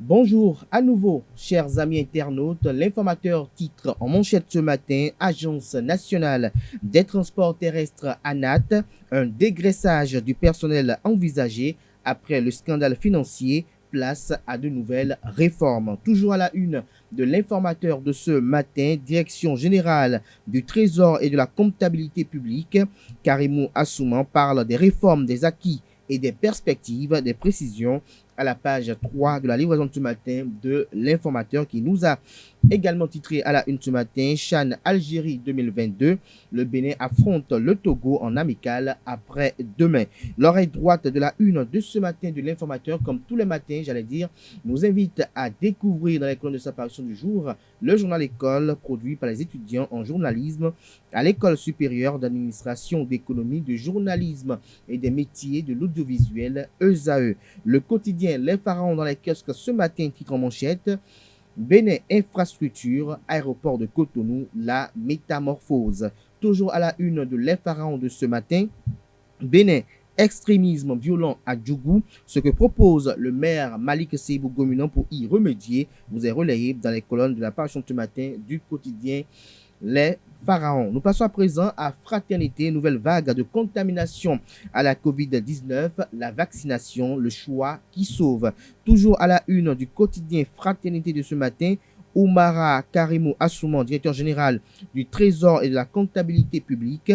Bonjour à nouveau, chers amis internautes. L'informateur titre en manchette ce matin: Agence nationale des transports terrestres ANAT, un dégraissage du personnel envisagé après le scandale financier, place à de nouvelles réformes. Toujours à la une de l'informateur de ce matin, Direction générale du Trésor et de la comptabilité publique, Karimou Assouman parle des réformes, des acquis et des perspectives, des précisions à la page 3 de la livraison de ce matin de l'informateur, qui nous a également titré à la une ce matin: Chan Algérie 2022, le Bénin affronte le Togo en amical après-demain. L'oreille droite de la une de ce matin de l'informateur, comme tous les matins, nous invite à découvrir dans les colonnes de sa parution du jour le journal École, produit par les étudiants en journalisme à l'École supérieure d'administration, d'économie, de journalisme et des métiers de l'audiovisuel, ESAE. Le quotidien Les Pharaons dans les kiosques ce matin titre en manchette: Bénin infrastructure, aéroport de Cotonou, la métamorphose. Toujours à la une de Les Pharaons de ce matin, Bénin, extrémisme violent à Djougou, ce que propose le maire Malik Seibou Gomunan pour y remédier vous est relayé dans les colonnes de la parution de ce matin du quotidien Les Pharaons. Nous passons à présent à Fraternité, nouvelle vague de contamination à la Covid-19, la vaccination, le choix qui sauve. Toujours à la une du quotidien Fraternité de ce matin, Oumara Karimou Assouman, directeur général du Trésor et de la comptabilité publique.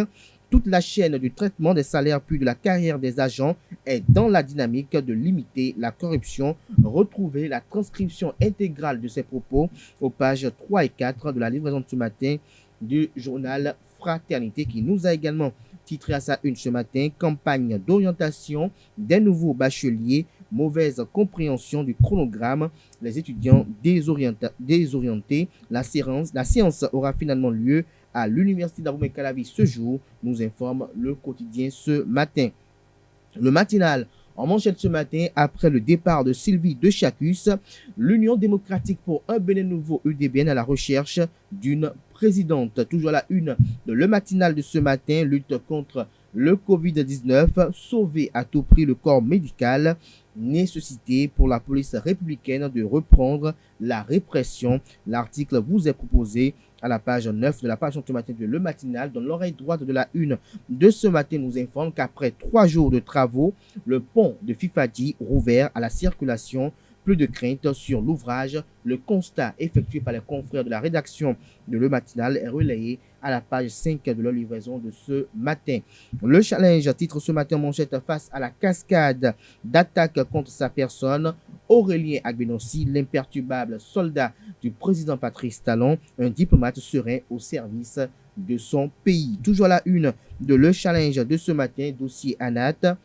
Toute la chaîne du traitement des salaires puis de la carrière des agents est dans la dynamique de limiter la corruption. Retrouvez la transcription intégrale de ces propos aux pages 3 et 4 de la livraison de ce matin du journal Fraternité, qui nous a également titré à sa une ce matin: campagne d'orientation des nouveaux bacheliers, mauvaise compréhension du chronogramme, les étudiants désorientés. La séance aura finalement lieu à l'université d'Abomey-Calavi ce jour, nous informe le quotidien ce matin. Le matinal en manchette ce matin: après le départ de Sylvie de Chacus, l'Union démocratique pour un Bénin nouveau, UDBN, à la recherche d'une présidente. Toujours à la une de Le Matinal de ce matin, lutte contre le Covid-19, sauver à tout prix le corps médical, nécessité pour la police républicaine de reprendre la répression. L'article vous est proposé à la page 9 de la page de ce matin de Le Matinal. Dans l'oreille droite de la une de ce matin nous informe qu'après 3 jours de travaux, le pont de Fifadi rouvert à la circulation. Plus de crainte sur l'ouvrage. Le constat effectué par les confrères de la rédaction de Le Matinal est relayé à la page 5 de leur livraison de ce matin. Le challenge titre ce matin manchette: face à la cascade d'attaques contre sa personne, Aurélien Agbenossi, l'imperturbable soldat du président Patrice Talon, un diplomate serein au service de son pays. Toujours à la une de Le Challenge de ce matin, dossier ANAT.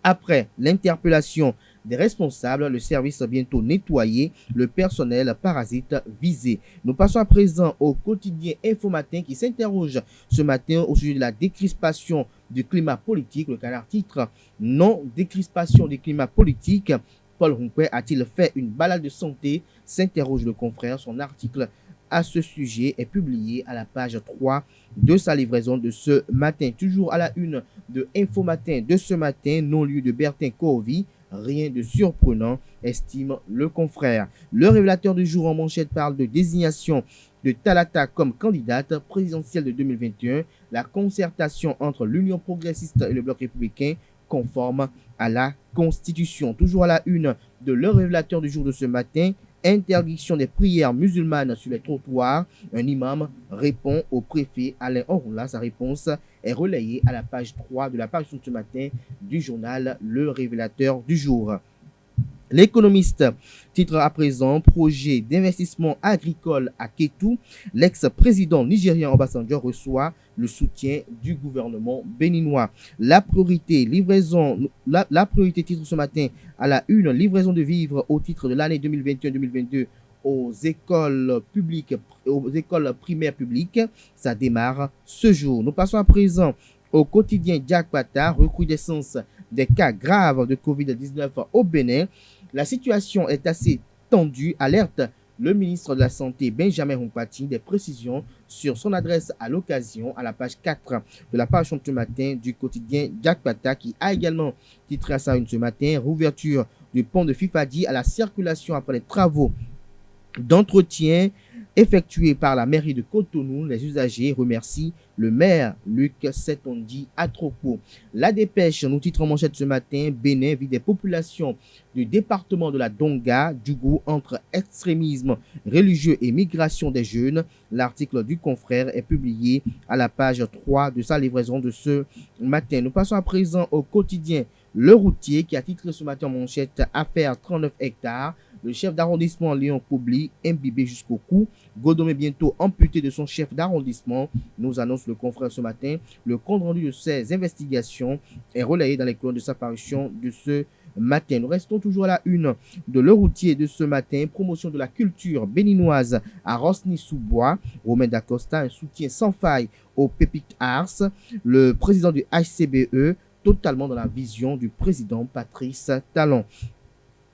Après l'interpellation des responsables, le service bientôt nettoyé, le personnel parasite visé. Nous passons à présent au quotidien Infomatin, qui s'interroge ce matin au sujet de la décrispation du climat politique. Le canard titre: non décrispation du climat politique, Paul Roumpé a-t-il fait une balade de santé? S'interroge le confrère. Son article à ce sujet est publié à la page 3 de sa livraison de ce matin. Toujours à la une de Infomatin de ce matin, non-lieu de Bertin Kohovi, rien de surprenant, estime le confrère. Le révélateur du jour en manchette parle de désignation de Talata comme candidate présidentielle de 2021, la concertation entre l'Union progressiste et le bloc républicain conforme à la Constitution. Toujours à la une de Le révélateur du jour de ce matin, interdiction des prières musulmanes sur les trottoirs. Un imam répond au préfet Alain Orula. Sa réponse est relayée à la page 3 de la page de ce matin du journal Le révélateur du jour. L'économiste titre à présent: projet d'investissement agricole à Kétou. L'ex-président nigérien Obasanjo reçoit le soutien du gouvernement béninois. La priorité titre ce matin à la une: livraison de vivres au titre de l'année 2021-2022 aux écoles publiques, aux écoles primaires publiques. Ça démarre ce jour. Nous passons à présent au quotidien Diakpata, recrudescence des cas graves de Covid-19 au Bénin. La situation est assez tendue, alerte le ministre de la Santé Benjamin Humpati. Des précisions sur son adresse à l'occasion à la page 4 de la page de ce matin du quotidien Diakpata, qui a également titré à sa une ce matin: rouverture du pont de Fifadi à la circulation après les travaux d'entretien effectués par la mairie de Cotonou. Les usagers remercient le maire Luc Setondi Atropo. La dépêche nous titre en manchette ce matin: Bénin vit des populations du département de la Donga, Djougou, entre extrémisme religieux et migration des jeunes. L'article du confrère est publié à la page 3 de sa livraison de ce matin. Nous passons à présent au quotidien Le Routier qui a titré ce matin en manchette: Affaire 39 hectares. Le chef d'arrondissement Léon Koubli, imbibé jusqu'au cou. Godomé bientôt amputé de son chef d'arrondissement, nous annonce le confrère ce matin. Le compte rendu de ces investigations est relayé dans les colonnes de sa parution de ce matin. Nous restons toujours à la une de Le Routier de ce matin. Promotion de la culture béninoise à Rosny-sous-Bois. Romain Dacosta, un soutien sans faille aux pépites Ars. Le président du HCBE, totalement dans la vision du président Patrice Talon.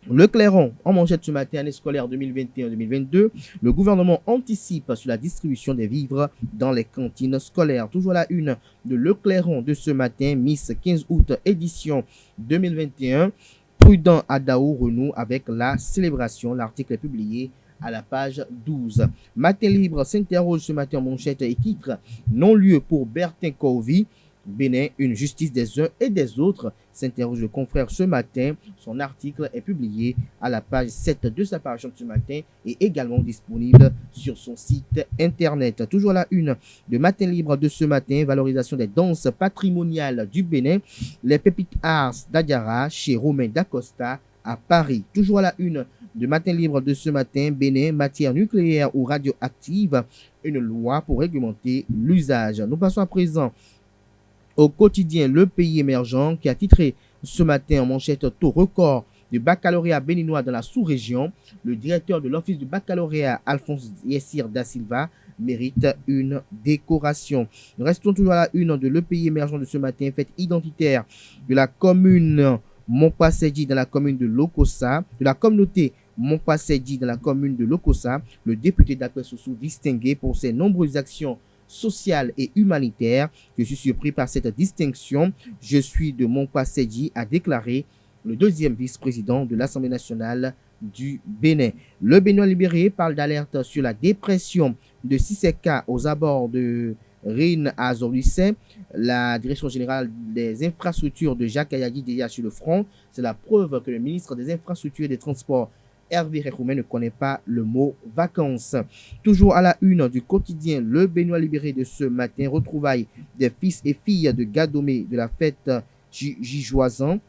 Le Clairon, en manchette ce matin, année scolaire 2021-2022, le gouvernement anticipe sur la distribution des vivres dans les cantines scolaires. Toujours la une de Le Clairon de ce matin, Miss 15 août édition 2021. Prudent Adaou renoue avec la célébration. L'article est publié à la page 12. Matin Libre s'interroge ce matin en manchette et titre: Non-lieu pour Bertin Corvi. Bénin, une justice des uns et des autres, s'interroge le confrère ce matin. Son article est publié à la page 7 de sa parution ce matin et également disponible sur son site internet. Toujours la une de Matin Libre de ce matin: valorisation des danses patrimoniales du Bénin, les pépites Ars d'Adiara chez Romain Dacosta à Paris. Toujours à la une de Matin Libre de ce matin: Bénin, matière nucléaire ou radioactive, une loi pour réglementer l'usage. Nous passons à présent au quotidien Le Pays émergent qui a titré ce matin en manchette: taux record du baccalauréat béninois dans la sous-région. Le directeur de l'office du baccalauréat, Alphonse Yessir da Silva, mérite une décoration. Nous restons toujours à la une de Le Pays émergent de ce matin: fête identitaire de la commune Montpassédi dans la commune de Lokossa, de la communauté Montpassédi dans la commune de Lokossa. Le député d'Akwessossou distingué pour ses nombreuses actions sociale et humanitaire. Je suis surpris par cette distinction. Je suis de Montpassédi, a déclaré le deuxième vice-président de l'Assemblée nationale du Bénin. Le Bénin libéré parle d'alerte sur la dépression de Siseka aux abords de Rhin à Zorisset. La direction générale des infrastructures de Jacques Ayadi déjà sur le front. C'est la preuve que le ministre des Infrastructures et des Transports, Hervé Rekoumen, ne connaît pas le mot vacances. Toujours à la une du quotidien Le Béninois libéré de ce matin: retrouvailles des fils et filles de Gadomé de la fête Gijoisan,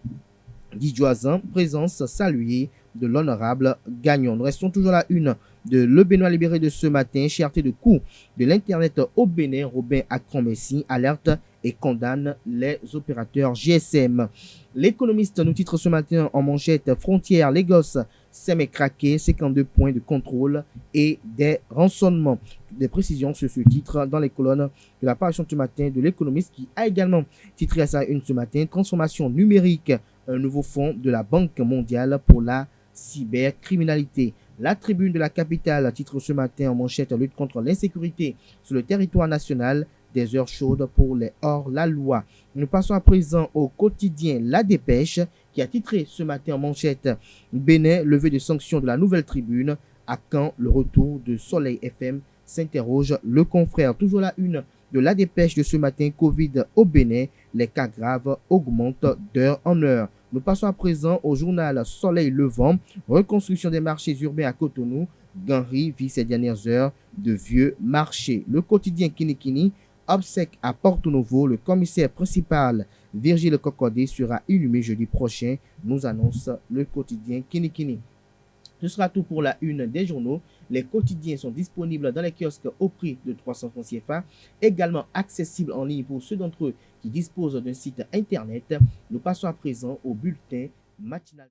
présence saluée de l'honorable Gagnon. Nous restons toujours à la une de Le Béninois libéré de ce matin: cherté de coût de l'Internet au Bénin. Robin Akron-Messi alerte et condamne les opérateurs GSM. L'économiste nous titre ce matin en manchette: frontière Lagos SEM est craqué, 52 points de contrôle et des rançonnements. Des précisions sur ce titre dans les colonnes de la parution ce matin de l'économiste qui a également titré à sa une ce matin: transformation numérique, un nouveau fonds de la Banque mondiale pour la cybercriminalité. La Tribune de la capitale titre ce matin en manchette: lutte contre l'insécurité sur le territoire national, des heures chaudes pour les hors-la-loi. Nous passons à présent au quotidien La Dépêche qui a titré ce matin en manchette: Bénin, levée de sanctions de la Nouvelle Tribune. À quand le retour de Soleil FM, s'interroge le confrère. Toujours la une de La Dépêche de ce matin: Covid au Bénin, les cas graves augmentent d'heure en heure. Nous passons à présent au journal Soleil Levant: reconstruction des marchés urbains à Cotonou. Ganri vit ces dernières heures de vieux marchés. Le quotidien Kinikini: obsèque à Porto Novo, le commissaire principal Virgile Cocodé sera inhumé jeudi prochain, nous annonce le quotidien Kinikini. Ce sera tout pour la une des journaux. Les quotidiens sont disponibles dans les kiosques au prix de 300 francs CFA, également accessibles en ligne pour ceux d'entre eux qui disposent d'un site internet. Nous passons à présent au bulletin matinal.